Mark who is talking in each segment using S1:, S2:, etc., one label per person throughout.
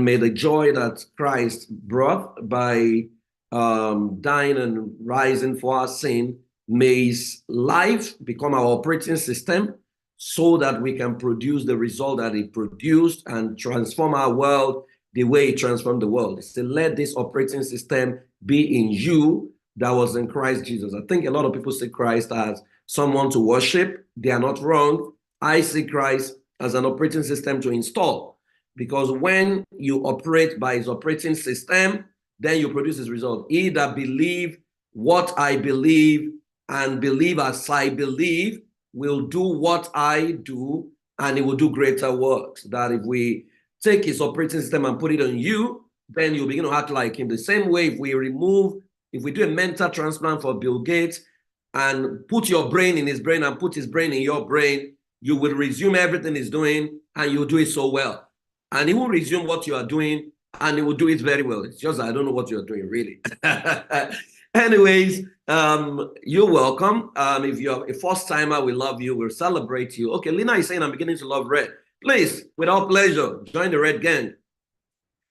S1: may the joy that Christ brought by dying and rising for our sin, may his life become our operating system so that we can produce the result that he produced and transform our world the way he transformed the world. So let this operating system be in you that was in Christ Jesus. I think a lot of people see Christ as someone to worship. They are not wrong. I see Christ as an operating system to install, because when you operate by his operating system, then you produce his result. He that believe what I believe and believe as I believe will do what I do, and he will do greater works. That if we take his operating system and put it on you, then you begin to act like him. The same way, if we do a mental transplant for Bill Gates and put your brain in his brain and put his brain in your brain, you will resume everything he's doing, and you'll do it so well. And he will resume what you are doing, and he will do it very well. It's just I don't know what you're doing, really. Anyways, you're welcome. If you're a first-timer, we love you. We'll celebrate you. Okay, Lina is saying I'm beginning to love red. Please, with all pleasure, join the red gang.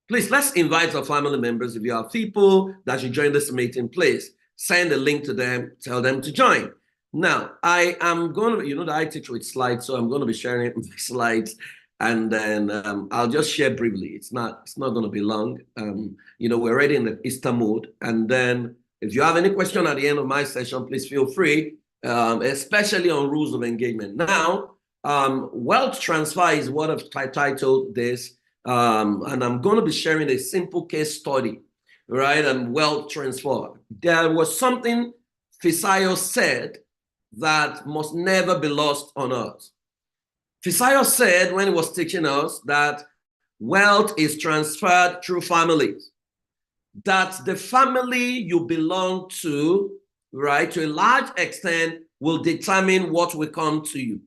S1: Please, let's invite our family members. If you have people that should join this meeting, please send a link to them, tell them to join. Now, I am going to, you know that I teach with slides, so I'm going to be sharing my slides, and then I'll just share briefly. It's not going to be long. You know, we're already in the Easter mode, and then if you have any question at the end of my session, please feel free, especially on rules of engagement. Now, wealth transfer is what I've titled this, and I'm going to be sharing a simple case study, right? And wealth transfer. There was something FOWOWE said that must never be lost on us. FOWOWE said when he was teaching us that wealth is transferred through families, that the family you belong to, right, to a large extent will determine what will come to you.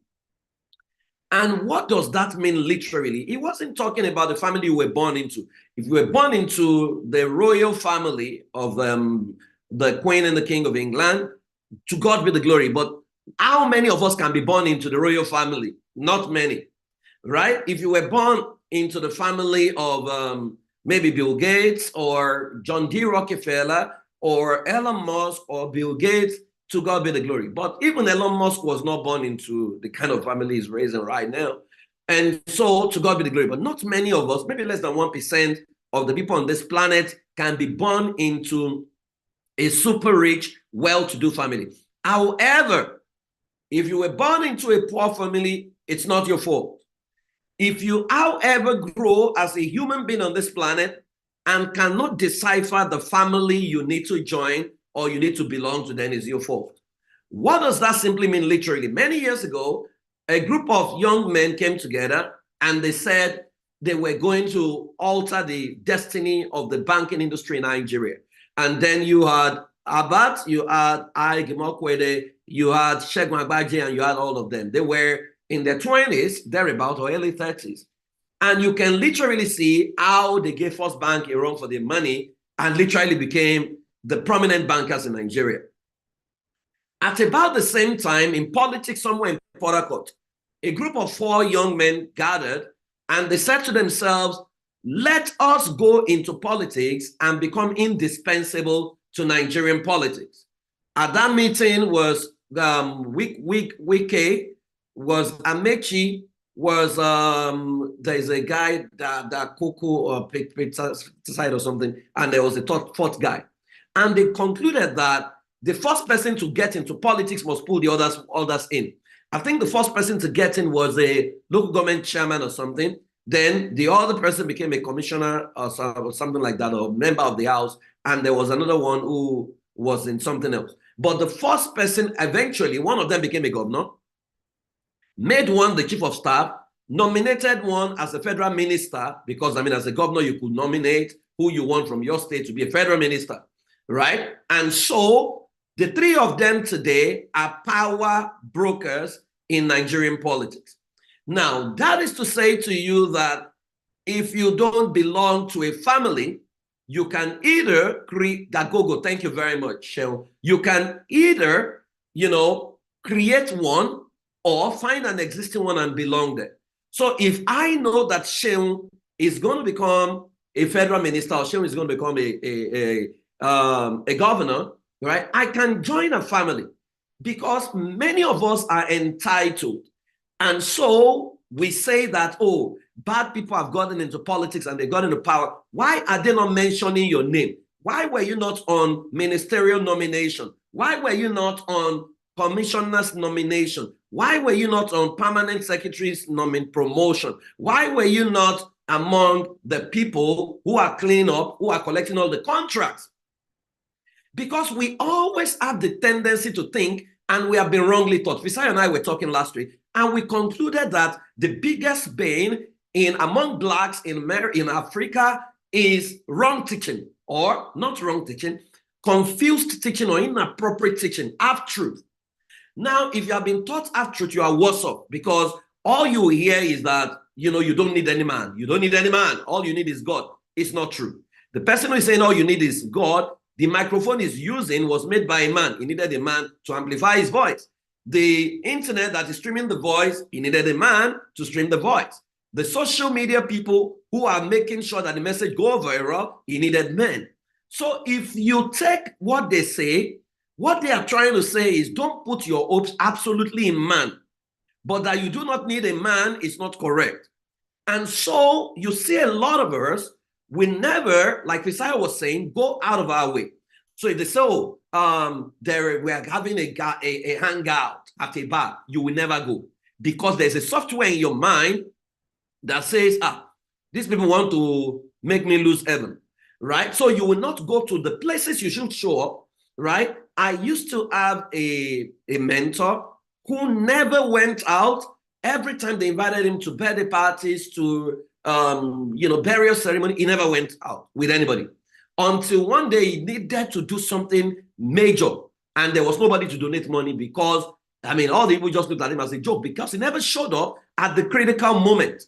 S1: And what does that mean literally? He wasn't talking about the family you were born into. If you were born into the royal family of the Queen and the King of England, to God be the glory. But how many of us can be born into the royal family? Not many, right? If you were born into the family of maybe Bill Gates or John D. Rockefeller or Elon Musk or Bill Gates, to God be the glory. But even Elon Musk was not born into the kind of family he's raising right now. And so to God be the glory. But not many of us, maybe less than 1% of the people on this planet can be born into a super rich, well-to-do family. However, if you were born into a poor family, it's not your fault. If you, however, grow as a human being on this planet and cannot decipher the family you need to join or you need to belong to, then it's your fault. What does that simply mean literally? Many years ago, a group of young men came together and they said they were going to alter the destiny of the banking industry in Nigeria. And then you had Abat, you had Ige Mokwede, you had Segun Agbaje, and you had all of them. They were in their 20s, thereabout, or early 30s. And you can literally see how they gave First Bank a run for their money and literally became the prominent bankers in Nigeria. At about the same time, in politics somewhere in Port Harcourt, a group of 4 young men gathered and they said to themselves, let us go into politics and become indispensable to Nigerian politics. At that meeting was Wike, was Amechi, was there's a guy that Koko or Side or something, and there was a fourth guy. And they concluded that the first person to get into politics must pull the others in. I think the first person to get in was a local government chairman or something. Then the other person became a commissioner or something like that, or member of the house. And there was another one who was in something else. But the first person, eventually, one of them became a governor, made one the chief of staff, nominated one as a federal minister, because, I mean, as a governor, you could nominate who you want from your state to be a federal minister, right? And so the 3 of them today are power brokers in Nigerian politics. Now, that is to say to you that if you don't belong to a family, you can either create that go-go. Thank you very much, Shell. You can either, create one or find an existing one and belong there. So if I know that Shell is going to become a federal minister, or Shehu is going to become a governor, right? I can join a family because many of us are entitled. And so we say that, oh, bad people have gotten into politics and they got into power. Why are they not mentioning your name? Why were you not on ministerial nomination? Why were you not on commissioner's nomination? Why were you not on permanent secretary's promotion? Why were you not among the people who are cleaning up, who are collecting all the contracts? Because we always have the tendency to think, and we have been wrongly taught. Visai and I were talking last week, and we concluded that the biggest bane among blacks in Africa is wrong teaching, or not wrong teaching, confused teaching or inappropriate teaching, half-truth. Now, if you have been taught half-truth, you are worse off, because all you hear is that, you know, you don't need any man. You don't need any man. All you need is God. It's not true. The person who is saying all you need is God, the microphone he's using was made by a man. He needed a man to amplify his voice. The internet that is streaming the voice, he needed a man to stream the voice. The social media people who are making sure that the message goes viral, he needed men. So if you take what they say, what they are trying to say is don't put your hopes absolutely in man, but that you do not need a man is not correct. And so you see a lot of us, we never, like Isaiah was saying, go out of our way. So if they say, oh, we are having a hangout at a bar, you will never go, because there's a software in your mind that says, these people want to make me lose heaven, right? So you will not go to the places you should show up, right? I used to have a mentor who never went out. Every time they invited him to birthday parties, to burial ceremony, he never went out with anybody. Until one day he needed to do something major, and there was nobody to donate money because, I mean, all the people just looked at him as a joke because he never showed up at the critical moment.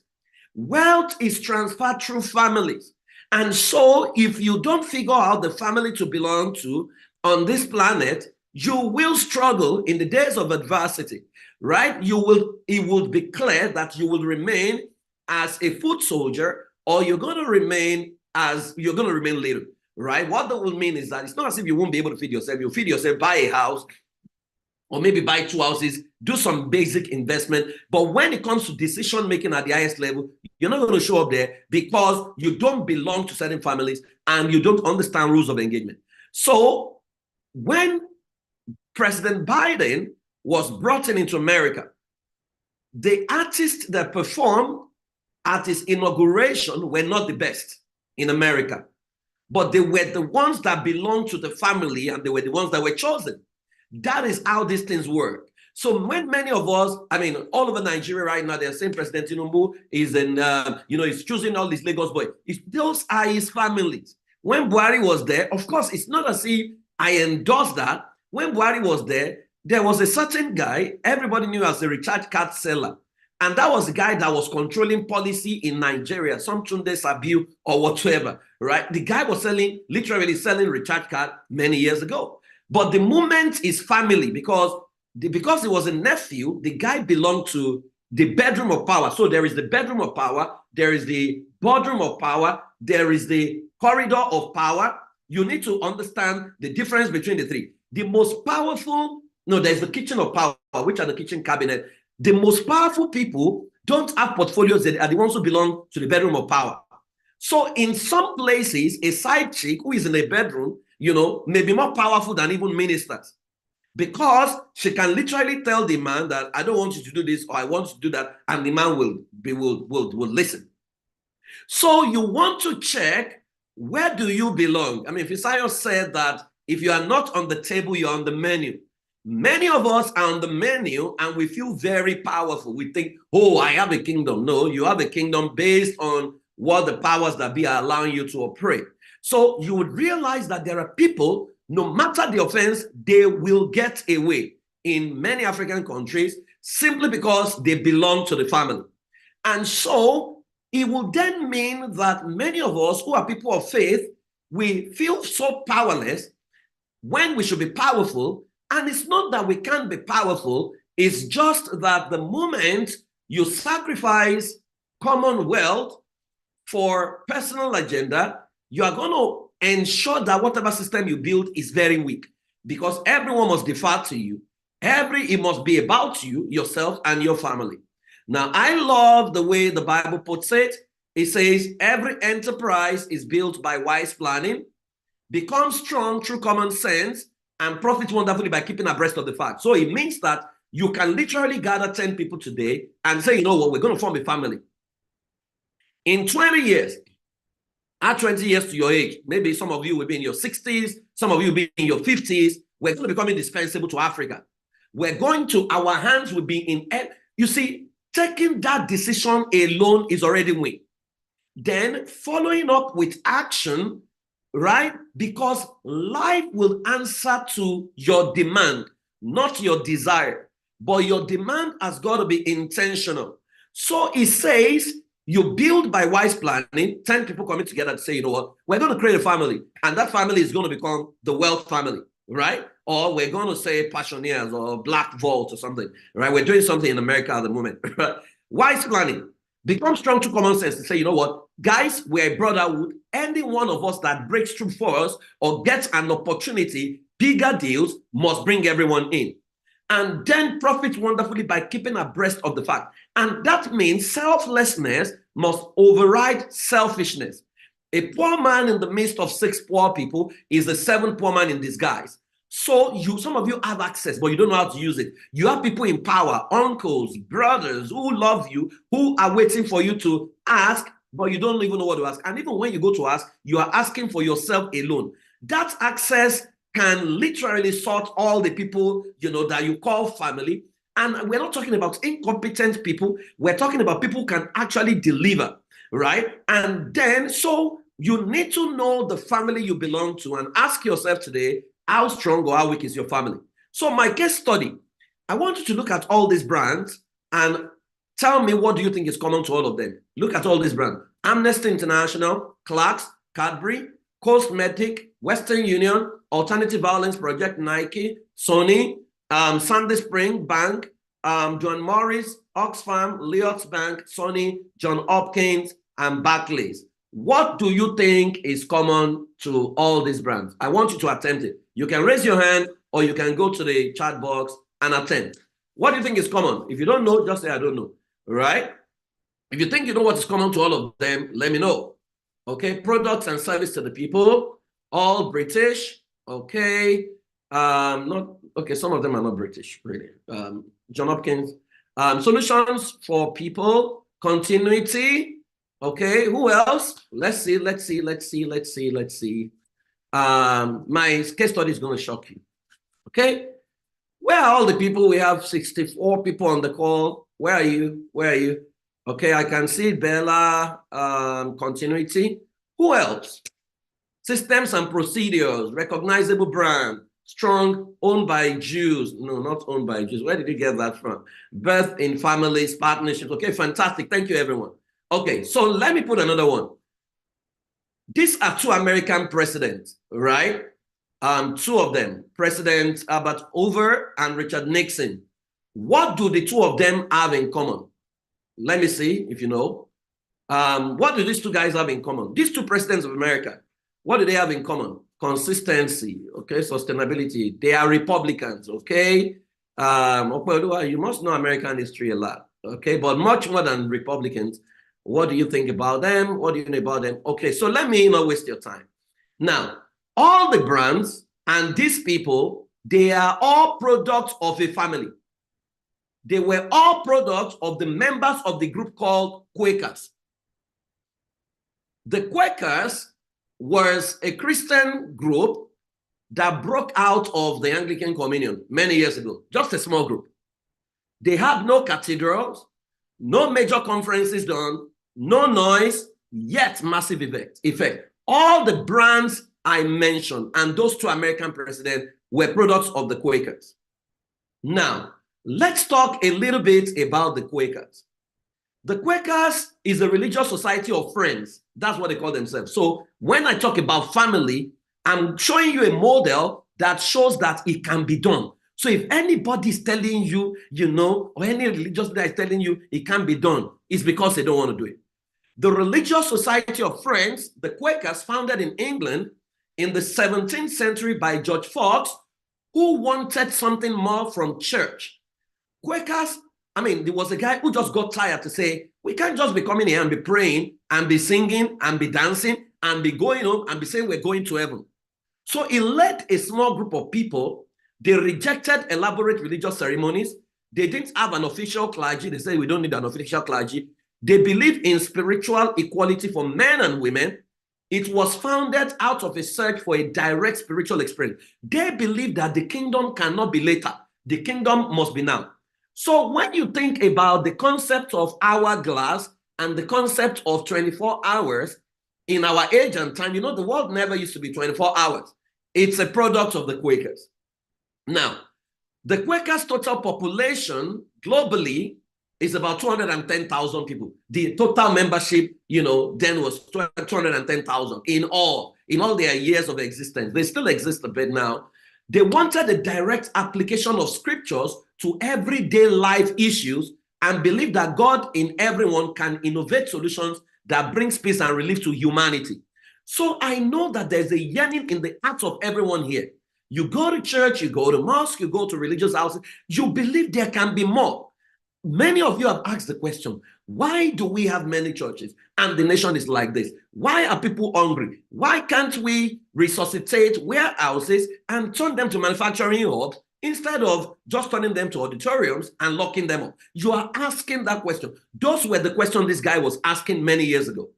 S1: Wealth is transferred through families. And so if you don't figure out the family to belong to on this planet, you will struggle in the days of adversity, right? It will be clear that you will remain as a foot soldier, or you're going to remain little, right? What that will mean is that it's not as if you won't be able to feed yourself. You'll feed yourself, buy a house, or maybe buy 2 houses, do some basic investment. But when it comes to decision making at the highest level, you're not going to show up there because you don't belong to certain families and you don't understand rules of engagement. So when President Biden was brought into America, the artists that performed at his inauguration were not the best in America, but they were the ones that belonged to the family, and they were the ones that were chosen. That is how these things work. So when many of us, I mean, all over Nigeria right now, they're saying President Tinubu is he's choosing all these Lagos boys. Those are his families. When Buhari was there, of course, it's not as if I endorse that. When Buhari was there, there was a certain guy everybody knew as the recharge card seller. And that was the guy that was controlling policy in Nigeria, some Tunde Sabiu or whatever, right? The guy was literally selling recharge card many years ago. But the moment is family, because he was a nephew, the guy belonged to the bedroom of power. So there is the bedroom of power, there is the boardroom of power, there is the corridor of power. You need to understand the difference between the three. The most powerful, there's the kitchen of power, which are the kitchen cabinet. The most powerful people don't have portfolios, they are the ones who belong to the bedroom of power. So in some places, a side chick who is in a bedroom, may be more powerful than even ministers, because she can literally tell the man that I don't want you to do this, or I want you to do that, and the man will listen. So you want to check, where do you belong? I mean, Fisayo said that if you are not on the table, you're on the menu. Many of us are on the menu and we feel very powerful. We think, oh, I have a kingdom. No, you have a kingdom based on what the powers that be are allowing you to operate. So you would realize that there are people, no matter the offense, they will get away in many African countries simply because they belong to the family. And so it will then mean that many of us who are people of faith, we feel so powerless when we should be powerful. And it's not that we can't be powerful, it's just that the moment you sacrifice commonwealth for personal agenda, you are going to ensure that whatever system you build is very weak, because everyone must defer to you. It must be about you, yourself, and your family. Now, I love the way the Bible puts it. It says, every enterprise is built by wise planning, becomes strong through common sense, and profits wonderfully by keeping abreast of the facts. So it means that you can literally gather 10 people today and say, you know what, we're going to form a family. In 20 years, add 20 years to your age, maybe some of you will be in your 60s, some of you will be in your 50s, we're going to become indispensable to Africa. Our hands will be in, you see, taking that decision alone is already win. Then following up with action, right? Because life will answer to your demand, not your desire, but your demand has got to be intentional. So it says you build by wise planning, 10 people coming together to say, you know what, we're going to create a family, and that family is going to become the wealth family, right? Or we're going to say Passioneers or Black Vault or something, right? We're doing something in America at the moment. Wise planning. Become strong to common sense and say, you know what, guys, we're a brotherhood. Any one of us that breaks through for us or gets an opportunity, bigger deals, must bring everyone in. And then profit wonderfully by keeping abreast of the fact. And that means selflessness must override selfishness. A poor man in the midst of 6 poor people is the 7th poor man in disguise. So some of you have access, but you don't know how to use it. You have people in power, uncles, brothers who love you, who are waiting for you to ask, but you don't even know what to ask. And even when you go to ask, you are asking for yourself alone. That access can literally sort all the people, that you call family. And we're not talking about incompetent people. We're talking about people who can actually deliver, right? And then, so you need to know the family you belong to and ask yourself today, how strong or how weak is your family? So my case study, I want you to look at all these brands and tell me, what do you think is common to all of them? Look at all these brands. Amnesty International, Clarks, Cadbury, Coast Medic, Western Union, Alternative Violence Project, Nike, Sony, Sandy Spring Bank, John Morris, Oxfam, Leox Bank, Sony, John Hopkins, and Barclays. What do you think is common to all these brands? I want you to attempt it. You can raise your hand or you can go to the chat box and attempt. What do you think is common? If you don't know, just say, I don't know, right? If you think you know what is common to all of them, let me know. Okay, products and service to the people, all British, okay. Some of them are not British, really. John Hopkins, solutions for people, continuity, okay, who else? Let's see. My case study is going to shock you. Okay, where are all the people? We have 64 people on the call. Where are you? Okay, I can see Bella, continuity. Who else? Systems and procedures, recognizable brand, strong, owned by Jews. No, not owned by Jews. Where did you get that from? Birth in families, partnerships. Okay, fantastic. Thank you, everyone. Okay, so let me put another one. These are 2 American presidents, right? 2 of them, President Albert Hoover and Richard Nixon. What do the 2 of them have in common? Let me see if you know. What do these 2 guys have in common? These 2 presidents of America, what do they have in common? Consistency, okay, sustainability. They are Republicans, okay? You must know American history a lot, okay? But much more than Republicans. What do you think about them? What do you know about them? Okay, so let me not waste your time. Now, all the brands and these people, they are all products of a family. They were all products of the members of the group called Quakers. The Quakers was a Christian group that broke out of the Anglican Communion many years ago, just a small group. They had no cathedrals, no major conferences done, no noise, yet massive effect. All the brands I mentioned and those 2 American presidents were products of the Quakers. Now, let's talk a little bit about the Quakers. The Quakers is a religious society of friends. That's what they call themselves. So when I talk about family, I'm showing you a model that shows that it can be done. So if anybody is telling you, or any religious leader is telling you it can't be done, it's because they don't want to do it. The Religious Society of Friends, the Quakers, founded in England in the 17th century by George Fox, who wanted something more from church. Quakers, there was a guy who just got tired to say, we can't just be coming here and be praying and be singing and be dancing and be going home and be saying we're going to heaven. So he led a small group of people. They rejected elaborate religious ceremonies. They didn't have an official clergy. They said we don't need an official clergy. They believed in spiritual equality for men and women. It was founded out of a search for a direct spiritual experience. They believed that the kingdom cannot be later. The kingdom must be now. So when you think about the concept of hourglass and the concept of 24 hours in our age and time, the world never used to be 24 hours. It's a product of the Quakers. Now, the Quakers' total population globally is about 210,000 people. The total membership, then was 210,000 in all their years of existence. They still exist a bit now. They wanted a direct application of scriptures to everyday life issues and believe that God in everyone can innovate solutions that brings peace and relief to humanity. So I know that there's a yearning in the heart of everyone here. You go to church, you go to mosque, you go to religious houses, you believe there can be more. Many of you have asked the question, why do we have many churches and the nation is like this? Why are people hungry? Why can't we resuscitate warehouses and turn them to manufacturing hubs instead of just turning them to auditoriums and locking them up? You are asking that question. Those were the questions this guy was asking many years ago,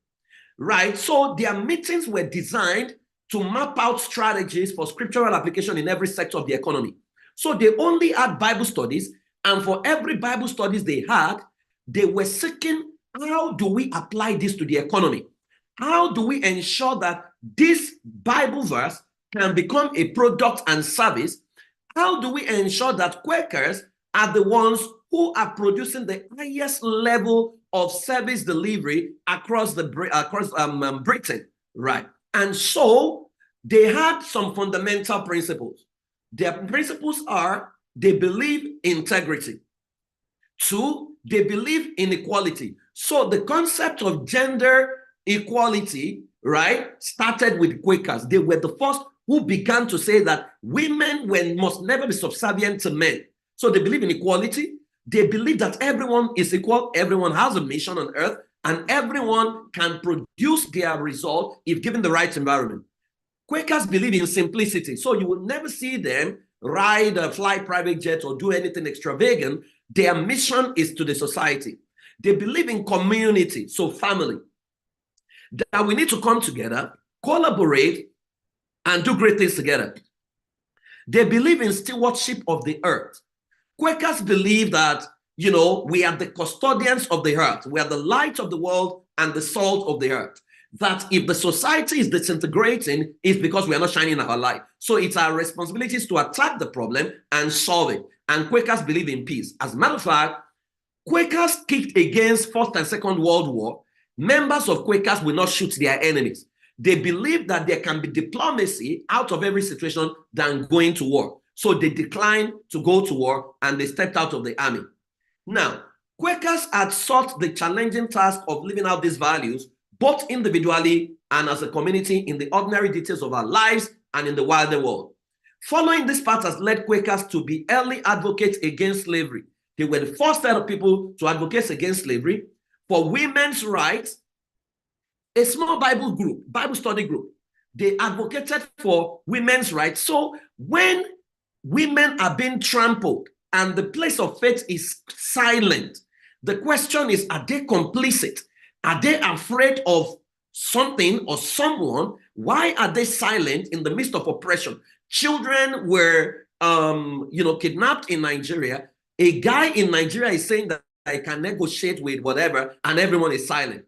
S1: right? So their meetings were designed to map out strategies for scriptural application in every sector of the economy. So they only had Bible studies, and for every Bible studies they had, they were seeking, how do we apply this to the economy? How do we ensure that this Bible verse can become a product and service? How do we ensure that Quakers are the ones who are producing the highest level of service delivery across Britain, right? And so they had some fundamental principles. Their principles are, they believe in integrity. 2, they believe in equality. So the concept of gender equality, right, started with Quakers. They were the first who began to say that women must never be subservient to men. So they believe in equality. They believe that everyone is equal. Everyone has a mission on earth, and everyone can produce their result if given the right environment. Quakers believe in simplicity. So you will never see them ride or fly private jets or do anything extravagant. Their mission is to the society. They believe in community, so family. That we need to come together, collaborate, and do great things together. They believe in stewardship of the earth. Quakers believe that, we are the custodians of the earth. We are the light of the world and the salt of the earth. That if the society is disintegrating, it's because we are not shining our light. So it's our responsibilities to attack the problem and solve it. And Quakers believe in peace. As a matter of fact, Quakers kicked against First and Second World War. Members of Quakers will not shoot their enemies. They believe that there can be diplomacy out of every situation than going to war. So they declined to go to war and they stepped out of the army. Now, Quakers had sought the challenging task of living out these values both individually and as a community in the ordinary details of our lives and in the wider world. Following this path has led Quakers to be early advocates against slavery. They were the first set of people to advocate against slavery, for women's rights. A small Bible study group, they advocated for women's rights. So when women are being trampled and the place of faith is silent, the question is, are they complicit? Are they afraid of something or someone? Why are they silent in the midst of oppression? Children were, kidnapped in Nigeria. A guy in Nigeria is saying that I can negotiate with whatever, and everyone is silent.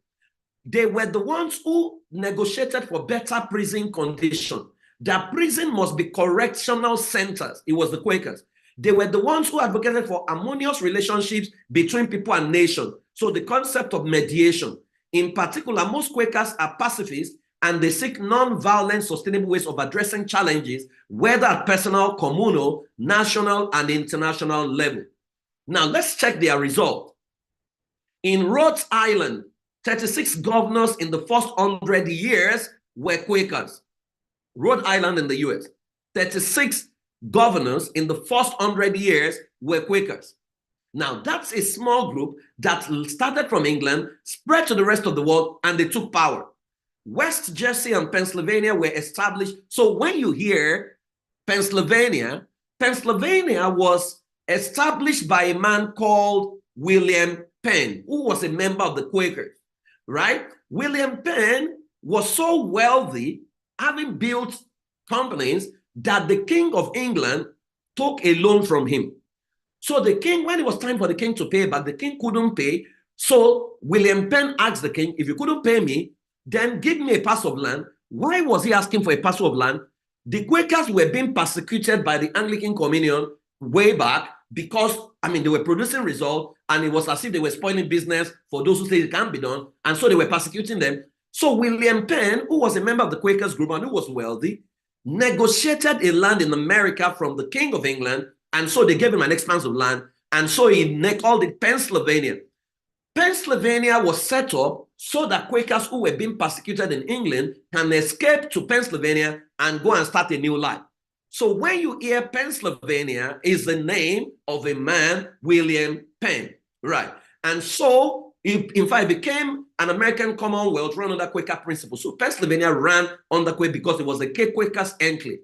S1: They were the ones who negotiated for better prison conditions. Their prison must be correctional centers. It was the Quakers. They were the ones who advocated for harmonious relationships between people and nations. So the concept of mediation. In particular, most Quakers are pacifists and they seek non-violent, sustainable ways of addressing challenges, whether at personal, communal, national, and international level. Now, let's check their result. In Rhode Island, 36 governors in the first 100 years were Quakers. Rhode Island in the US. 36 governors in the first 100 years were Quakers. Now, that's a small group that started from England, spread to the rest of the world, and they took power. West Jersey and Pennsylvania were established. So when you hear Pennsylvania, Pennsylvania was established by a man called William Penn, who was a member of the Quakers, right? William Penn was so wealthy, having built companies, that the King of England took a loan from him. So the king, when it was time for the king to pay back, the king couldn't pay. So William Penn asked the king, if you couldn't pay me, then give me a parcel of land. Why was he asking for a parcel of land? The Quakers were being persecuted by the Anglican Communion way back because, I mean, they were producing results, and it was as if they were spoiling business for those who say it can't be done. And so they were persecuting them. So William Penn, who was a member of the Quakers group and who was wealthy, negotiated a land in America from the King of England. And so they gave him an expanse of land. And so he called it Pennsylvania. Pennsylvania was set up so that Quakers who were being persecuted in England can escape to Pennsylvania and go and start a new life. So when you hear Pennsylvania, is the name of a man, William Penn, right? And so, in fact, it became an American Commonwealth run under Quaker principles. So Pennsylvania ran under Quaker because it was a Quakers enclave.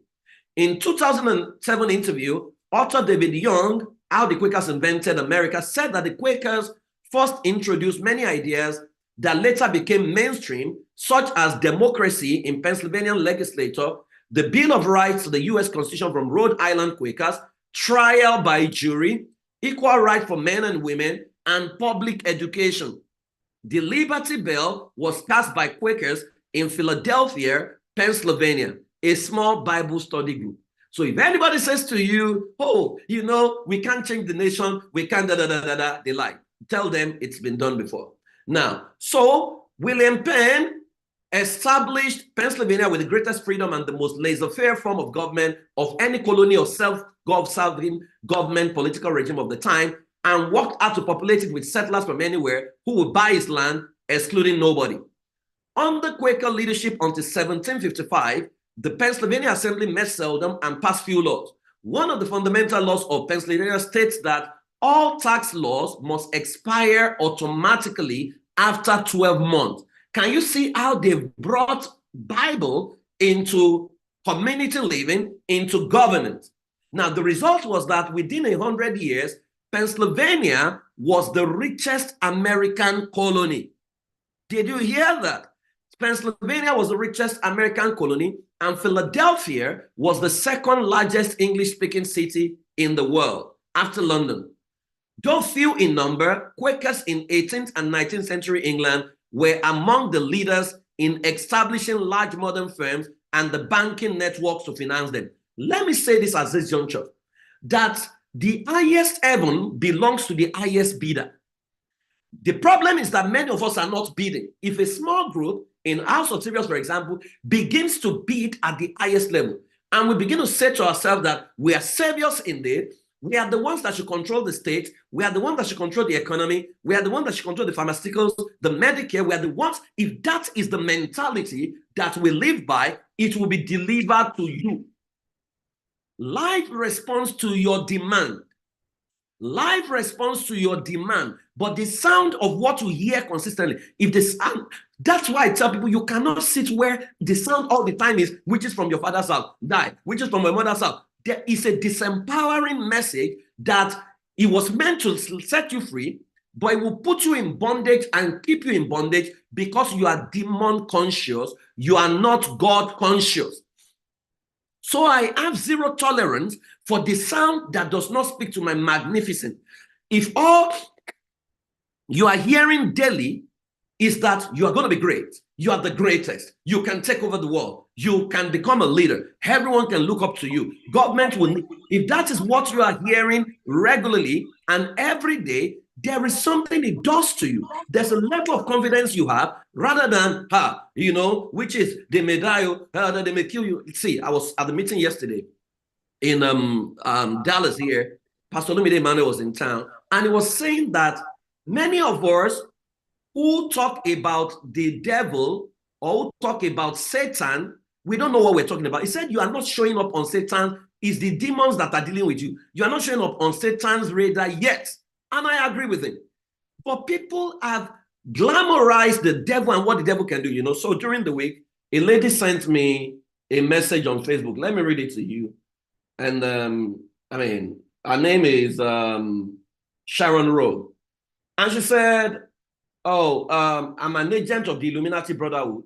S1: In 2007 interview, author David Young, How the Quakers Invented America, said that the Quakers first introduced many ideas that later became mainstream, such as democracy in Pennsylvania legislature, the Bill of Rights to the U.S. Constitution from Rhode Island Quakers, trial by jury, equal rights for men and women, and public education. The Liberty Bell was cast by Quakers in Philadelphia, Pennsylvania, a small Bible study group. So if anybody says to you, oh, you know, we can't change the nation, we can't they lie. Tell them it's been done before. Now, so William Penn established Pennsylvania with the greatest freedom and the most laissez-faire form of government of any colony or self-serving government political regime of the time, and worked out to populate it with settlers from anywhere who would buy his land, excluding nobody. Under Quaker leadership until 1755, the Pennsylvania Assembly met seldom and passed few laws. One of the fundamental laws of Pennsylvania states that all tax laws must expire automatically after 12 months. Can you see how they've brought Bible into community living, into governance? Now, the result was that within 100 years, Pennsylvania was the richest American colony. Did you hear that? Pennsylvania was the richest American colony, and Philadelphia was the second largest English-speaking city in the world after London. Though few in number, Quakers in 18th and 19th century England were among the leaders in establishing large modern firms and the banking networks to finance them. Let me say this at this juncture, that the highest heaven belongs to the highest bidder. The problem is that many of us are not bidding. If a small group in House of Serious, for example, begins to bid at the highest level, and we begin to say to ourselves that we are saviors indeed, we are the ones that should control the state, we are the ones that should control the economy, we are the ones that should control the pharmaceuticals, the Medicare, we are the ones, if that is the mentality that we live by, it will be delivered to you. Life responds to your demand. Life responds to your demand, but the sound of what you hear consistently, if the sound, that's why I tell people you cannot sit where the sound all the time is, which is from your father's house, die, which is from my mother's house. There is a disempowering message that it was meant to set you free, but it will put you in bondage and keep you in bondage because you are demon conscious, you are not God conscious. So I have zero tolerance for the sound that does not speak to my magnificence. If all you are hearing daily is that you are going to be great, you are the greatest, you can take over the world, you can become a leader, everyone can look up to you, government will, if that is what you are hearing regularly and every day, there is something it does to you. There's a level of confidence you have rather than, you know, which is they may die, they may kill you. See, I was at the meeting yesterday in Dallas here. Pastor Lumide Emmanuel was in town, and he was saying that many of us who talk about the devil or who talk about Satan, we don't know what we're talking about. He said, you are not showing up on Satan. It's the demons that are dealing with you. You are not showing up on Satan's radar yet. And I agree with him. But people have glamorized the devil and what the devil can do, you know. So during the week, a lady sent me a message on Facebook. Let me read it to you. And I mean, her name is Sharon Rowe. And she said, oh, I'm an agent of the Illuminati Brotherhood.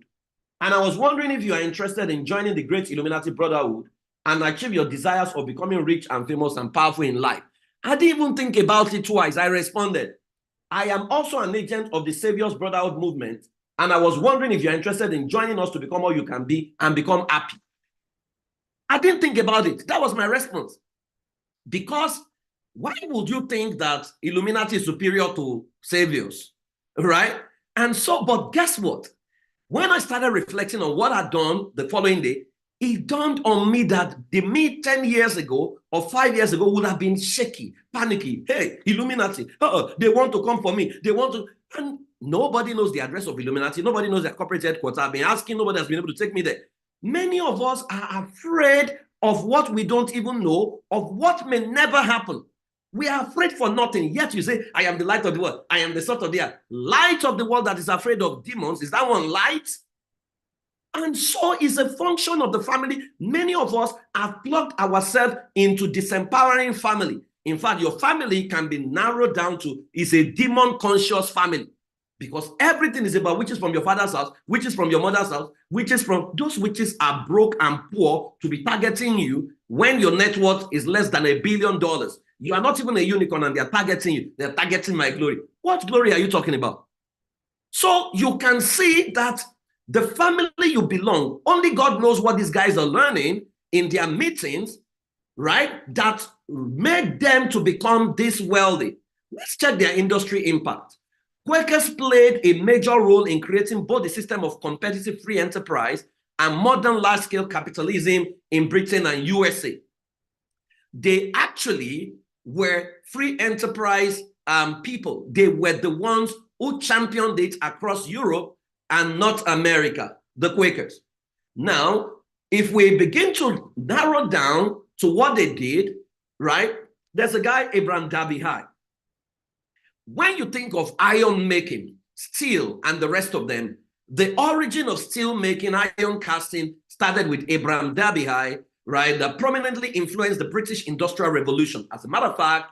S1: And I was wondering if you are interested in joining the great Illuminati Brotherhood and achieve your desires of becoming rich and famous and powerful in life. I didn't even think about it twice. I responded, I am also an agent of the Savior's Brotherhood movement. And I was wondering if you're interested in joining us to become all you can be and become happy. I didn't think about it. That was my response. Because why would you think that Illuminati is superior to Saviors, right? And so, but guess what? When I started reflecting on what I'd done the following day, it dawned on me that the me 10 years ago or 5 years ago would have been shaky, panicky. Hey, Illuminati, they want to come for me. They want to, and nobody knows the address of Illuminati. Nobody knows their corporate headquarters. I've been asking, nobody has been able to take me there. Many of us are afraid of what we don't even know, of what may never happen. We are afraid for nothing. Yet you say, I am the light of the world. I am the salt of the earth. Light of the world that is afraid of demons. Is that one light? And so is a function of the family. Many of us have plugged ourselves into disempowering family. In fact, your family can be narrowed down to is a demon-conscious family. Because everything is about witches from your father's house, witches from your mother's house, witches from those witches are broke and poor to be targeting you when your net worth is less than $1 billion. You are not even a unicorn and they're targeting you. They're targeting my glory. What glory are you talking about? So you can see that the family you belong, only God knows what these guys are learning in their meetings, right? That made them to become this wealthy. Let's check their industry impact. Quakers played a major role in creating both the system of competitive free enterprise and modern large-scale capitalism in Britain and USA. They actually were free enterprise people. They were the ones who championed it across Europe and North America, the Quakers. Now, if we begin to narrow down to what they did, right? There's a guy, Abraham Darby High. When you think of iron making, steel, and the rest of them, the origin of steel making, iron casting, started with Abraham Darby High, right? That prominently influenced the British Industrial Revolution. As a matter of fact,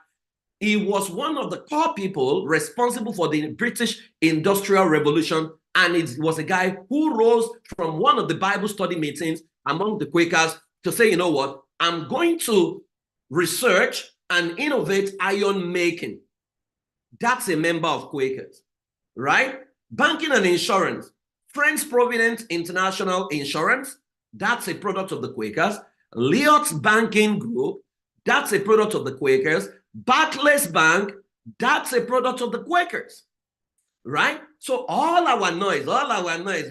S1: he was one of the core people responsible for the British Industrial Revolution. And it was a guy who rose from one of the Bible study meetings among the Quakers to say, you know what, I'm going to research and innovate iron making. That's a member of Quakers, right? Banking and insurance. Friends Provident International Insurance, that's a product of the Quakers. Lloyd's Banking Group, that's a product of the Quakers. Barclays Bank, that's a product of the Quakers, right? So all our noise,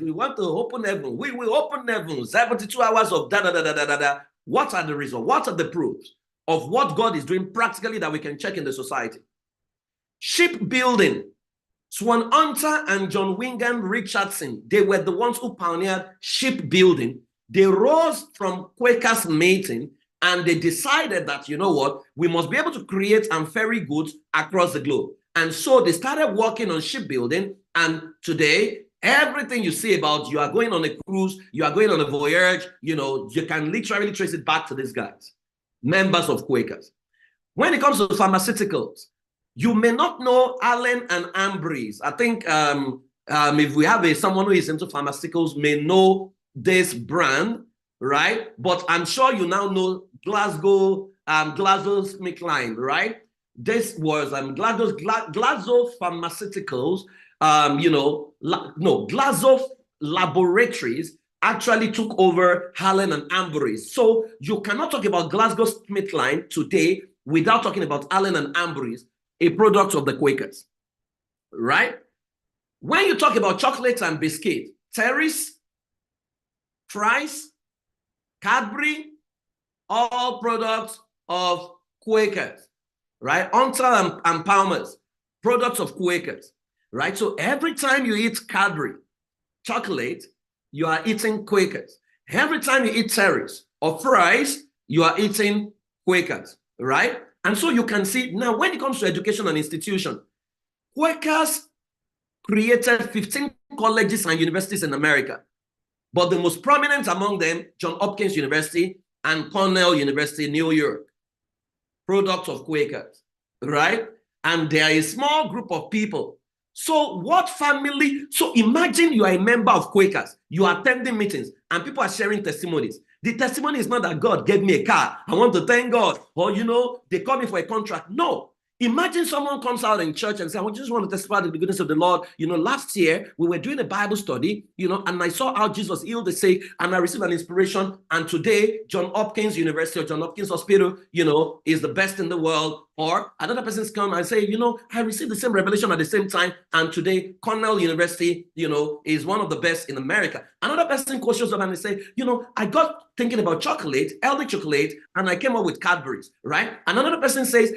S1: we want to open heaven. We will open heaven, 72 hours of da-da-da-da-da-da. What are the results? What are the proofs of what God is doing practically that we can check in the society? Shipbuilding. Swan Hunter and John Wingham Richardson, they were the ones who pioneered shipbuilding. They rose from Quakers meeting and they decided that, you know what, we must be able to create and ferry goods across the globe. And so they started working on shipbuilding. And today, everything you see about you are going on a cruise, you are going on a voyage, you know, you can literally trace it back to these guys, members of Quakers. When it comes to pharmaceuticals, you may not know Allen and Ambries. I think if we have someone who is into pharmaceuticals may know this brand, right? But I'm sure you now know GlaxoSmithKline, right? This was Glaxo Pharmaceuticals, Glaxo Laboratories actually took over Allen and Ambries. So you cannot talk about GlaxoSmithKline today without talking about Allen and Ambries, a product of the Quakers, right? When you talk about chocolates and biscuits, Terry's, Fry's, Cadbury, all products of Quakers, right? Hunter and Palmer's, products of Quakers. right? So every time you eat Cadbury chocolate, you are eating Quakers. Every time you eat Terry's or fries, you are eating Quakers, right? And so you can see now when it comes to education and institution, Quakers created 15 colleges and universities in America. But the most prominent among them, Johns Hopkins University and Cornell University, New York, products of Quakers, right? And they are a small group of people. So what family, so imagine you are a member of Quakers, you are attending meetings and people are sharing testimonies. The testimony is not that God gave me a car, I want to thank God, or they call me for a contract. No. Imagine someone comes out in church and says, I just want to testify to the goodness of the Lord. Last year we were doing a Bible study, and I saw how Jesus healed the sick and I received an inspiration. And today, Johns Hopkins University or Johns Hopkins Hospital, is the best in the world. Or another person's come and say, I received the same revelation at the same time. And today, Cornell University, is one of the best in America. Another person shows up and they say, I got thinking about chocolate, healthy chocolate, and I came up with Cadbury's, right? And another person says,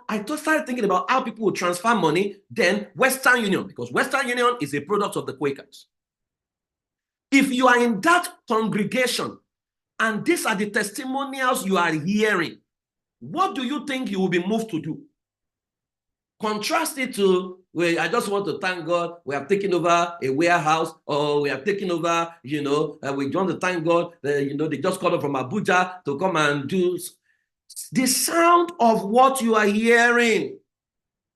S1: I just started thinking about how people would transfer money, then Western Union, because Western Union is a product of the Quakers. If you are in that congregation and these are the testimonials you are hearing, what do you think you will be moved to do? Contrast it to, well, I just want to thank God we have taken over a warehouse, or we have taken over, we want to thank God, they just called up from Abuja to come and do. The sound of what you are hearing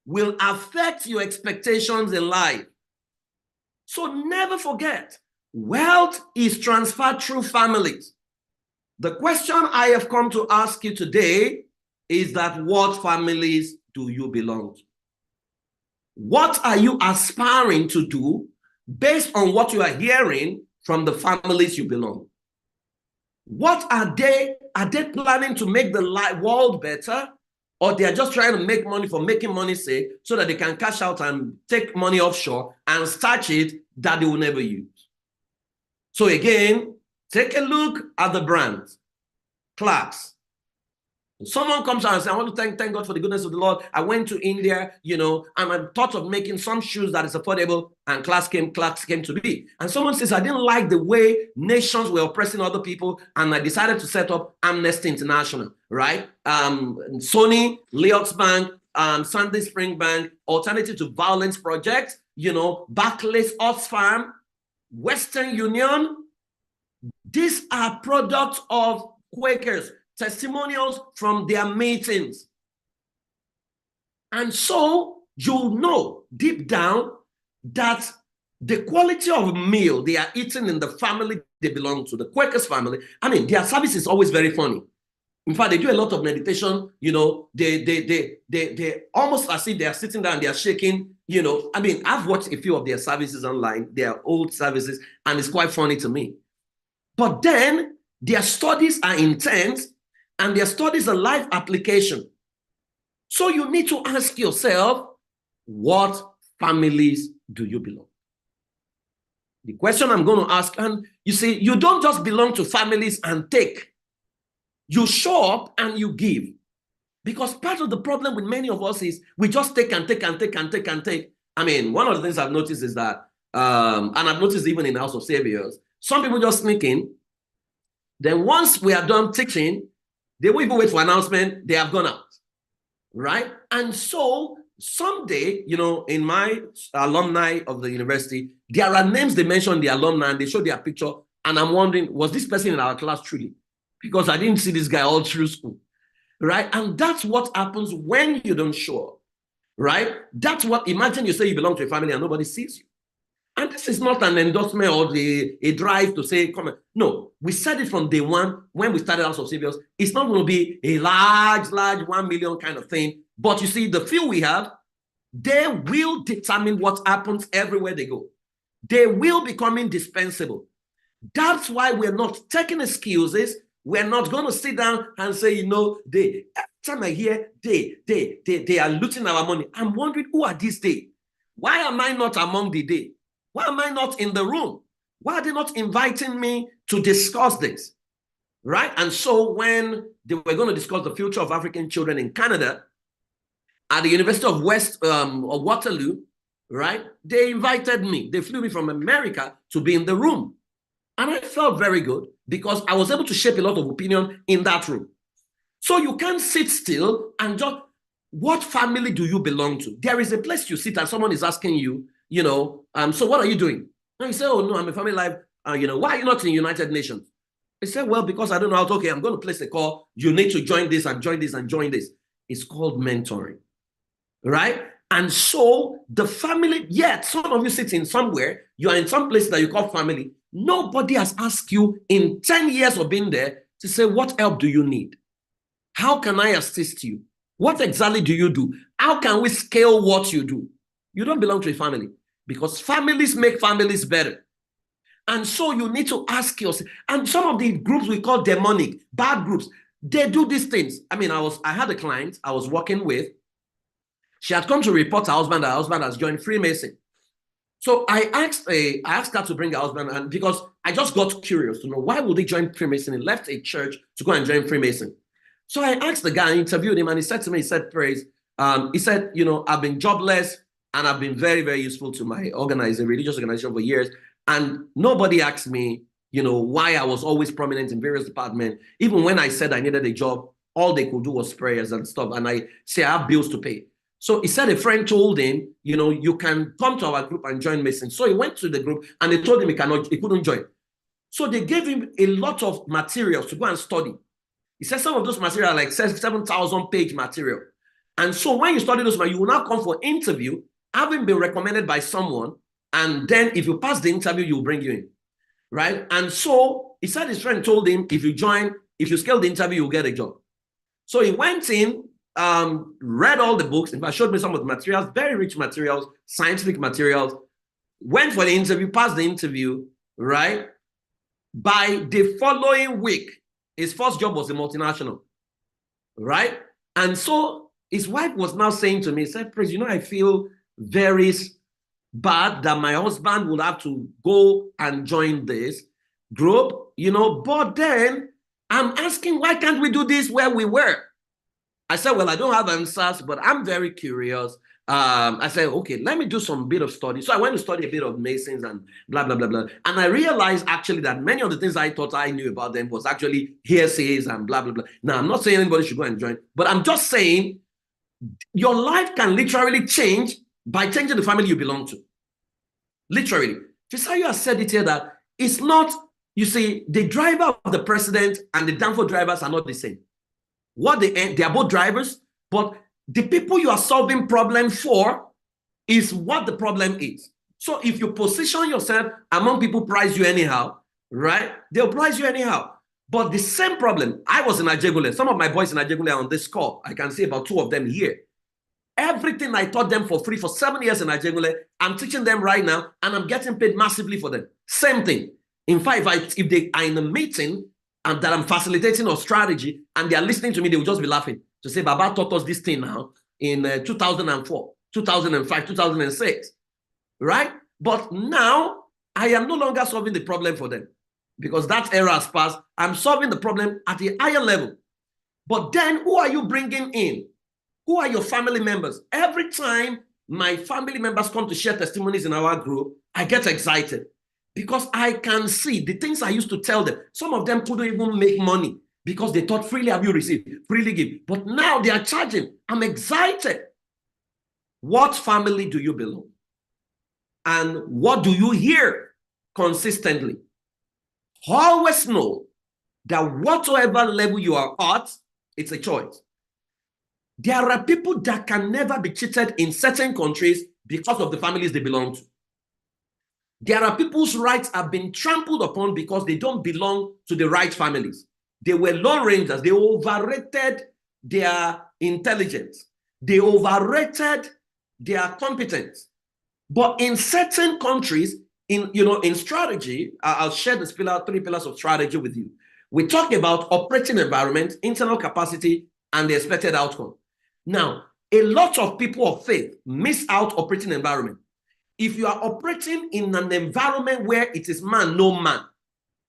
S1: will affect your expectations in life. So never forget, wealth is transferred through families. The question I have come to ask you today is that what families do you belong to? What are you aspiring to do based on what you are hearing from the families you belong? What are they planning to make the world better, or they are just trying to make money for making money's sake so that they can cash out and take money offshore and stash it that they will never use? So again, take a look at the brands. Clarks. Someone comes out and says, I want to thank God for the goodness of the Lord. I went to India, and I thought of making some shoes that is affordable, and Clarks came to be. And someone says, I didn't like the way nations were oppressing other people, and I decided to set up Amnesty International, right? Sony, Leox Bank, Sandy Spring Bank, Alternative to Violence Project, Barclays, Oxfam, Western Union. These are products of Quakers, testimonials from their meetings. And so you'll know deep down that the quality of meal they are eating in the family they belong to, the Quakers family, their service is always very funny. In fact, they do a lot of meditation, they almost as if they are sitting down, they are shaking, I've watched a few of their services online, their old services, and it's quite funny to me. But then their studies are intense, and their studies are life application. So you need to ask yourself, what families do you belong? The question I'm going to ask, and you see, you don't just belong to families and take. You show up and you give. Because part of the problem with many of us is we just take and take and take and take and take. One of the things I've noticed is that, and I've noticed even in the House of Saviors, some people just sneak in. Then once we are done teaching, they won't even wait for announcement, they have gone out, right? And so someday, in my alumni of the university, there are names they mention the alumni and they show their picture, and I'm wondering, was this person in our class truly? Because I didn't see this guy all through school, right? And that's what happens when you don't show up, right? That's what, imagine you say you belong to a family and nobody sees you. And this is not an endorsement or a drive to say, come on. No, we said it from day one when we started House of Saviors. It's not going to be a large 1 million kind of thing. But you see, the few we have, they will determine what happens everywhere they go. They will become indispensable. That's why we're not taking excuses. We're not going to sit down and say, every time I hear they are looting our money. I'm wondering, who are these they? Why am I not among the they? Why am I not in the room? Why are they not inviting me to discuss this? Right? And so when they were going to discuss the future of African children in Canada, at the University of Waterloo, right? They invited me. They flew me from America to be in the room. And I felt very good because I was able to shape a lot of opinion in that room. So you can't sit still and just, what family do you belong to? There is a place you sit and someone is asking you, so what are you doing? And you say, oh no, I'm a family life. Why are you not in the United Nations? I said, well, because I don't know how to, okay, I'm going to place a call. You need to join this and join this and join this. It's called mentoring, right? And so the family, yet some of you sit in somewhere, you are in some place that you call family. Nobody has asked you in 10 years of being there to say, what help do you need? How can I assist you? What exactly do you do? How can we scale what you do? You don't belong to a family because families make families better. And so you need to ask yourself, and some of the groups we call demonic, bad groups, they do these things. I mean, I had a client I was working with. She had come to report her husband has joined Freemason. So I asked her to bring her husband, and because I just got curious to know why would he join Freemason. He left a church to go and join Freemason. So I asked the guy, I interviewed him, and he said to me, he said, Praise, he said, I've been jobless and I've been very, very useful to my religious organization for years. And nobody asked me, why I was always prominent in various departments. Even when I said I needed a job, all they could do was prayers and stuff. And I say, I have bills to pay. So he said a friend told him, you can come to our group and join Mason. So he went to the group and they told him he couldn't join. So they gave him a lot of materials to go and study. He said some of those materials are like 7,000 page material. And so when you study those, you will now come for interview, having been recommended by someone. And then if you pass the interview, you'll bring you in, right? And so he said his friend told him, if you scale the interview, you'll get a job. So he went in, read all the books. In fact, showed me some of the materials, very rich materials, scientific materials, went for the interview, passed the interview, right? By the following week, his first job was a multinational, right? And so his wife was now saying to me, he said, Praise, I feel very bad that my husband would have to go and join this group, but then I'm asking, why can't we do this where we were? I said, well, I don't have answers, but I'm very curious. I said, okay, let me do some bit of study. So I went to study a bit of Masons and blah, blah, blah, blah. And I realized actually that many of the things I thought I knew about them was actually hearsays and blah, blah, blah. Now, I'm not saying anybody should go and join, but I'm just saying your life can literally change by changing the family you belong to. Literally. Fisayo has said it here that it's not, you see, the driver of the president and the Danfo drivers are not the same. They are both drivers, but the people you are solving problem for is what the problem is. So if you position yourself among people price you anyhow, right? They'll price you anyhow. But the same problem, I was in Ajegule. Some of my boys in Ajegule are on this call. I can see about 2 of them here. Everything I taught them for free for 7 years in Ajegule, I'm teaching them right now, and I'm getting paid massively for them. Same thing. In fact, if they are in a meeting and that I'm facilitating or strategy, and they are listening to me, they will just be laughing to say, Baba taught us this thing now in 2004, 2005, 2006, right? But now I am no longer solving the problem for them because that era has passed. I'm solving the problem at a higher level. But then who are you bringing in? Who are your family members? Every time my family members come to share testimonies in our group, I get excited because I can see the things I used to tell them. Some of them couldn't even make money because they thought freely have you received, freely give. But now they are charging. I'm excited. What family do you belong? And what do you hear consistently? Always know that whatever level you are at, it's a choice. There are people that can never be cheated in certain countries because of the families they belong to. There are people's rights have been trampled upon because they don't belong to the right families. They were Lone Rangers. They overrated their intelligence. They overrated their competence. But in certain countries, in strategy, I'll share the 3 pillars of strategy with you. We talk about operating environment, internal capacity, and the expected outcome. Now, a lot of people of faith miss out operating environment. If you are operating in an environment where it is man, no man,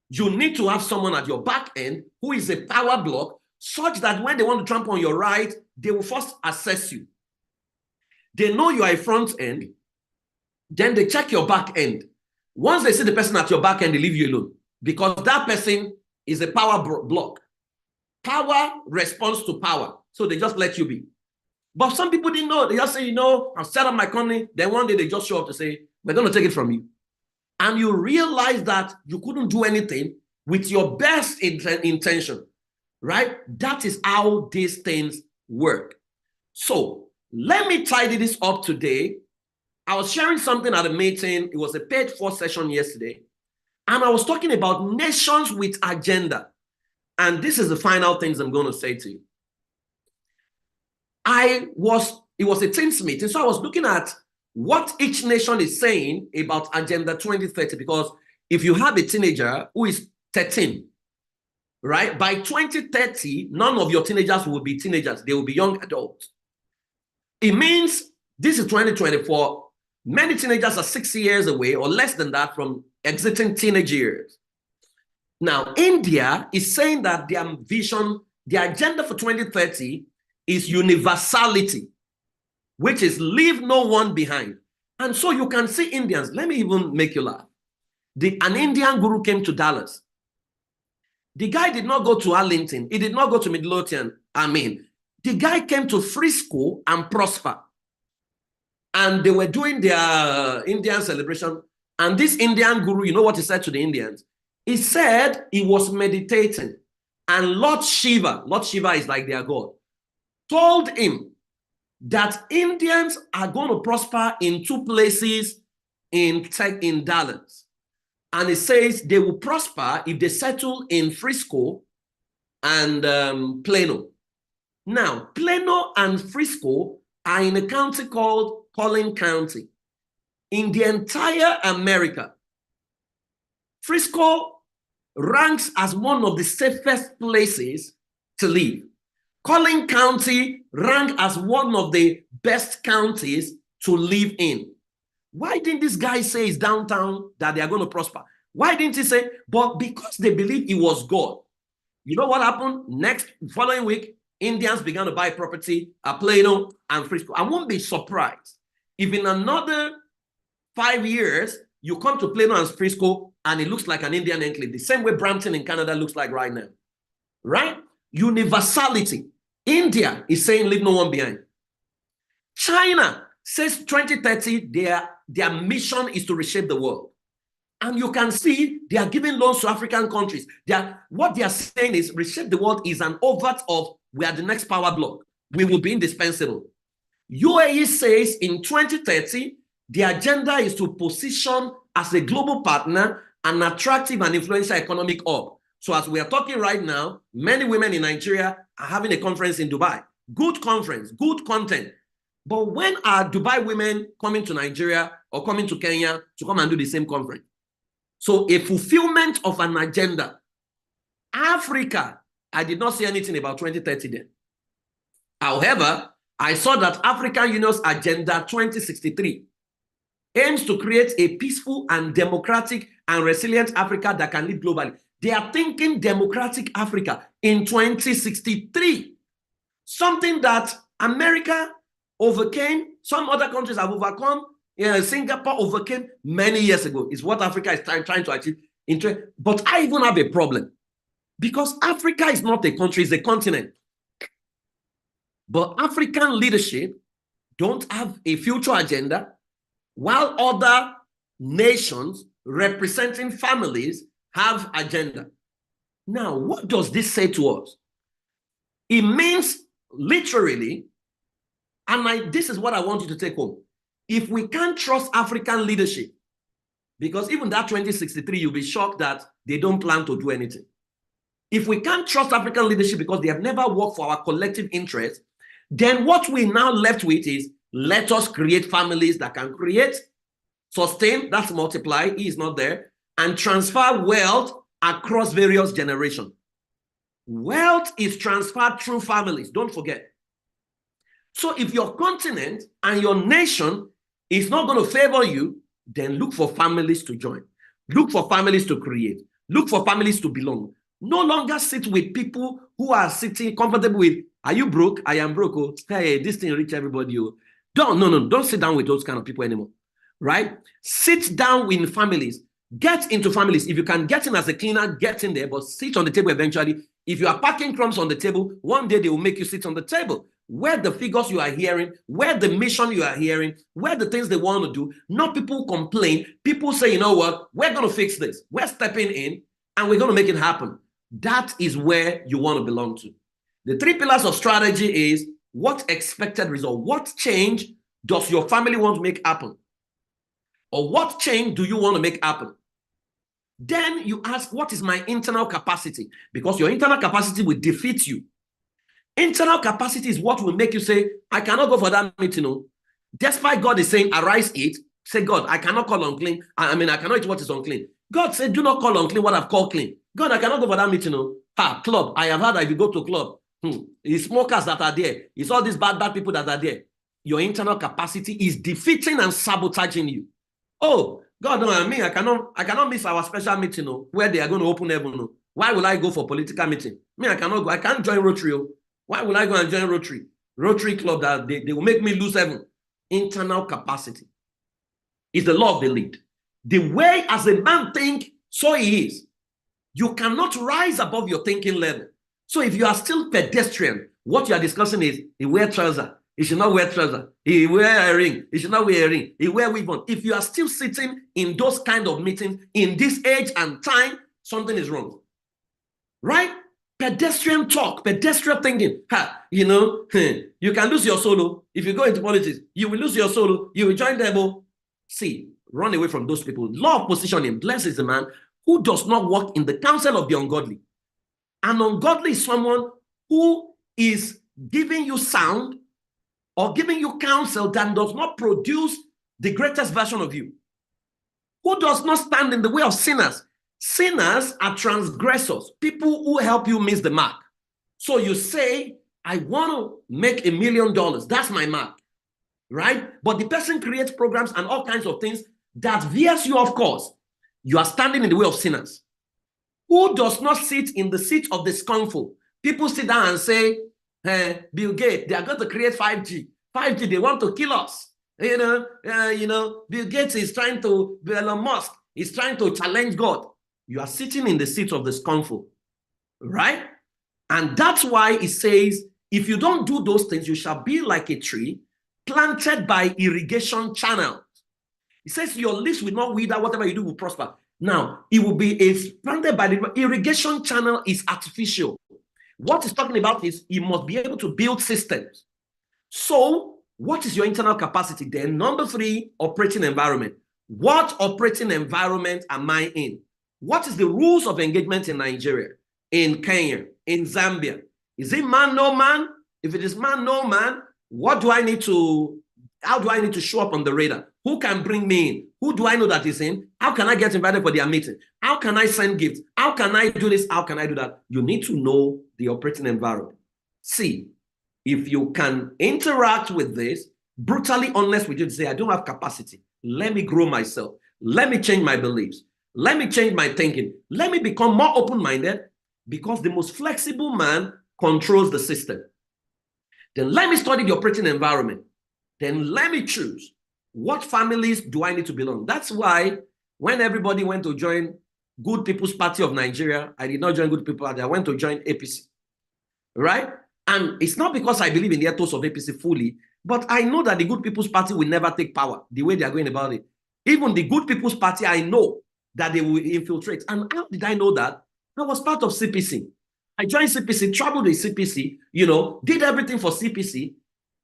S1: you need to have someone at your back end who is a power block such that when they want to trample on your right, they will first assess you. They know you are a front end. Then they check your back end. Once they see the person at your back end, they leave you alone because that person is a power block. Power responds to power. So they just let you be. But some people didn't know. They just say, I'll set up my company. Then one day they just show up to say, we're going to take it from you. And you realize that you couldn't do anything with your best intention, right? That is how these things work. So let me tidy this up today. I was sharing something at a meeting. It was a paid for session yesterday. And I was talking about nations with agenda. And this is the final things I'm going to say to you. It was a teams meeting. So I was looking at what each nation is saying about Agenda 2030. Because if you have a teenager who is 13, right? By 2030, none of your teenagers will be teenagers. They will be young adults. It means this is 2024. Many teenagers are 6 years away or less than that from exiting teenage years. Now, India is saying that their vision, their agenda for 2030 is universality, which is leave no one behind. And so you can see Indians. Let me even make you laugh. An Indian guru came to Dallas. The guy did not go to Arlington. He did not go to Midlothian. The guy came to Frisco and Prosper. And they were doing their Indian celebration. And this Indian guru, you know what he said to the Indians? He said he was meditating. And Lord Shiva is like their god, told him that Indians are going to prosper in two places in Dallas. And it says they will prosper if they settle in Frisco and Plano. Now, Plano and Frisco are in a county called Collin County. In the entire America, Frisco ranks as one of the safest places to live. Collin County ranks as one of the best counties to live in. Why didn't this guy say it's downtown that they are going to prosper? Why didn't he say, but because they believe he was God. You know what happened? Following week, Indians began to buy property at Plano and Frisco. I won't be surprised if in another 5 years, you come to Plano and Frisco and it looks like an Indian enclave, the same way Brampton in Canada looks like right now. Right? Universality. India is saying leave no one behind. China says 2030, their mission is to reshape the world. And you can see they are giving loans to African countries. What they are saying is reshape the world is an overt of we are the next power block. We will be indispensable. UAE says in 2030, the agenda is to position as a global partner an attractive and influential economic hub. So as we are talking right now, many women in Nigeria are having a conference in Dubai. Good conference, good content. But when are Dubai women coming to Nigeria or coming to Kenya to come and do the same conference? So a fulfillment of an agenda. Africa, I did not see anything about 2030 then. However, I saw that African Union's Agenda 2063 aims to create a peaceful and democratic and resilient Africa that can live globally. They are thinking democratic Africa in 2063. Something that America overcame, some other countries have overcome, Singapore overcame many years ago, is what Africa is trying to achieve. But I even have a problem because Africa is not a country, it's a continent. But African leadership don't have a future agenda, while other nations representing families have agenda. Now, what does this say to us? It means literally, and this is what I want you to take home. If we can't trust African leadership, because even that 2063, you'll be shocked that they don't plan to do anything. If we can't trust African leadership because they have never worked for our collective interest, then what we now left with is let us create families that can create, sustain, that's multiply, he is not there, and transfer wealth across various generations. Wealth is transferred through families, don't forget. So if your continent and your nation is not going to favor you, then look for families to join. Look for families to create. Look for families to belong. No longer sit with people who are sitting comfortable with, are you broke? I am broke. Oh, hey, this thing reach everybody. Oh. Don't sit down with those kind of people anymore. right? Sit down in families. Get into families. If you can get in as a cleaner, get in there, but sit on the table eventually. If you are packing crumbs on the table, one day they will make you sit on the table. Where the figures you are hearing, where the mission you are hearing, where the things they want to do, not people complain. People say, you know what, we're going to fix this. We're stepping in and we're going to make it happen. That is where you want to belong to. The 3 pillars of strategy is what expected result, what change does your family want to make happen? Or what change do you want to make happen? Then you ask, what is my internal capacity? Because your internal capacity will defeat you. Internal capacity is what will make you say, I cannot go for that meeting. No. Despite God is saying, arise, eat. Say, God, I cannot call unclean. I cannot eat what is unclean. God said, do not call unclean what I've called clean. God, I cannot go for that meeting. No. Club. I have heard that if you go to a club, it's smokers that are there. It's all these bad people that are there. Your internal capacity is defeating and sabotaging you. Oh, God, no, I cannot miss our special meeting, no, where they are going to open heaven. No. Why will I go for political meeting? I cannot go. I can't join Rotary. Why will I go and join Rotary? Rotary Club, that they will make me lose heaven. Internal capacity is the law of the lead. The way as a man think, so he is. You cannot rise above your thinking level. So if you are still pedestrian, what you are discussing is he wear trouser. He should not wear trouser. He wear a ring. He should not wear a ring. He wear wig on. If you are still sitting in those kind of meetings in this age and time, something is wrong. Right? Pedestrian talk, pedestrian thinking. You can lose your soul. If you go into politics, you will lose your soul. You will join them. See, run away from those people. Law of positioning. Blessed is the man who does not walk in the counsel of the ungodly. An ungodly is someone who is giving you sound or giving you counsel that does not produce the greatest version of you. Who does not stand in the way of sinners. Sinners are transgressors, people who help you miss the mark. So you say, I want to make $1 million. That's my mark, right? But the person creates programs and all kinds of things that veers you off course. You are standing in the way of sinners. Who does not sit in the seat of the scornful? People sit down and say, Bill Gates, they are going to create 5G. 5G, they want to kill us. Bill Gates is trying to, Elon Musk is trying to challenge God. You are sitting in the seat of the scornful, right? And that's why it says, if you don't do those things, you shall be like a tree planted by irrigation channels. It says your leaves will not wither, whatever you do will prosper. Now, it will be planted by the irrigation channel is artificial. What it's talking about is you must be able to build systems. So, what is your internal capacity? Then, number 3, operating environment. What operating environment am I in? What is the rules of engagement in Nigeria, in Kenya, in Zambia? Is it man, no man? If it is man, no man, how do I need to show up on the radar? Who can bring me in? Who do I know that is in? How can I get invited for their meeting? How can I send gifts? How can I do this? How can I do that? You need to know the operating environment. See, if you can interact with this, brutally honest with you, to say, I don't have capacity. Let me grow myself. Let me change my beliefs. Let me change my thinking. Let me become more open-minded, because the most flexible man controls the system. Then let me study the operating environment. Then let me choose what families do I need to belong. That's why when everybody went to join Good People's Party of Nigeria, I did not join Good People's Party. I went to join APC, right? And it's not because I believe in the ethos of APC fully, but I know that the Good People's Party will never take power the way they are going about it. Even the Good People's Party, I know that they will infiltrate. And how did I know that? I was part of CPC. I joined CPC, traveled with CPC, did everything for CPC,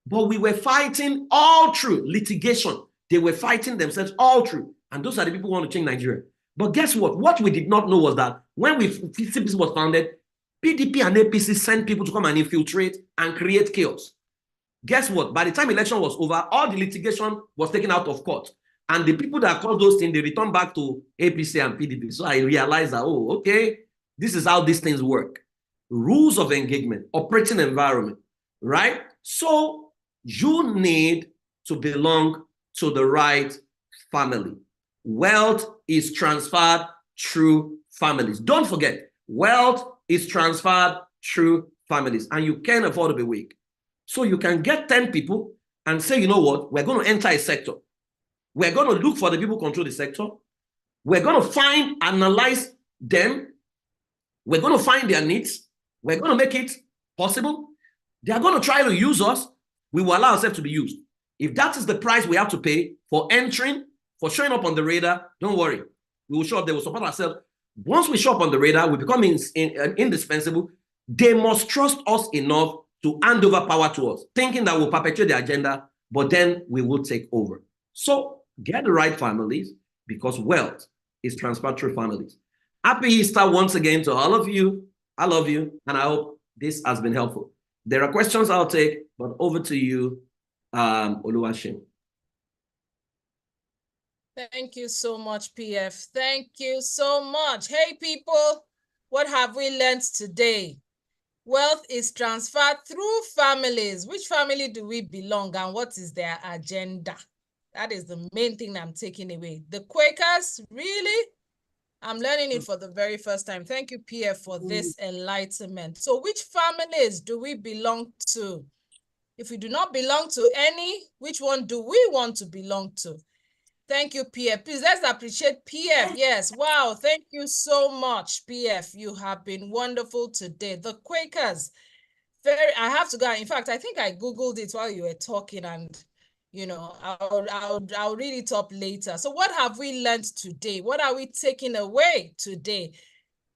S1: but we were fighting all through litigation. They were fighting themselves all through. And those are the people who want to change Nigeria. But guess what? What we did not know was that when CPC was founded, PDP and APC sent people to come and infiltrate and create chaos. Guess what? By the time election was over, all the litigation was taken out of court. And the people that caused those things, they returned back to APC and PDP. So I realized that, okay, this is how these things work. Rules of engagement, operating environment, right? So you need to belong to the right family. Wealth is transferred through families. Don't forget, wealth is transferred through families, and you can't afford to be weak. So you can get 10 people and say, you know what, we're going to enter a sector. We're going to look for the people who control the sector. We're going to analyze them. We're going to find their needs. We're going to make it possible. They are going to try to use us. We will allow ourselves to be used. If that is the price we have to pay for entering, for showing up on the radar, don't worry. We will show up. They will support ourselves. Once we show up on the radar, we become indispensable. They must trust us enough to hand over power to us, thinking that we'll perpetuate the agenda, but then we will take over. So get the right families, because wealth is transferred through families. Happy Easter once again to all of you. I love you, and I hope this has been helpful. There are questions I'll take, but over to you, Oluwaseun.
S2: Thank you so much, PF. Thank you so much. Hey, people, what have we learned today? Wealth is transferred through families. Which family do we belong, and what is their agenda? That is the main thing I'm taking away. The Quakers, really? I'm learning it for the very first time. Thank you, PF, for this enlightenment. So which families do we belong to? If we do not belong to any, which one do we want to belong to? Thank you, PF. Please, let's appreciate PF. Yes, wow, thank you so much, PF. You have been wonderful today. The Quakers, I have to go. In fact, I think I Googled it while you were talking, and I'll read it up later. So what have we learned today? What are we taking away today?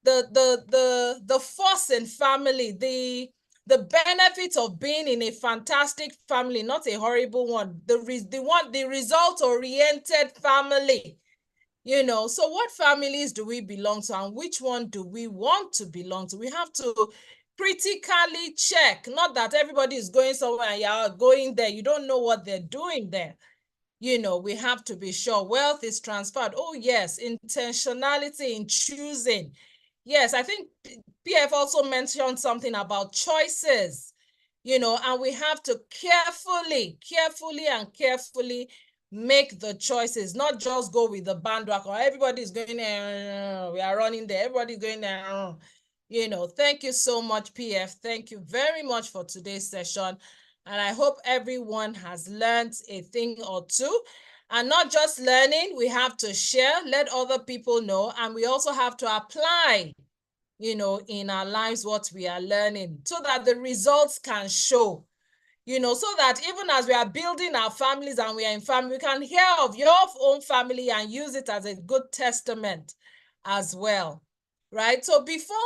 S2: The force in family, the benefit of being in a fantastic family, not a horrible one, the result-oriented family. So what families do we belong to, and which one do we want to belong to? We have to critically check. Not that everybody is going somewhere and you're going there. You don't know what they're doing there. We have to be sure wealth is transferred. Oh, yes, intentionality in choosing. Yes, I think PF also mentioned something about choices, and we have to carefully make the choices, not just go with the bandwagon. Everybody's going there, we are running there, everybody's going there. Thank you so much, PF. Thank you very much for today's session. And I hope everyone has learned a thing or two. And not just learning, we have to share, let other people know, and we also have to apply, in our lives what we are learning, so that the results can show, so that even as we are building our families and we are in family, we can hear of your own family and use it as a good testament as well, right? So before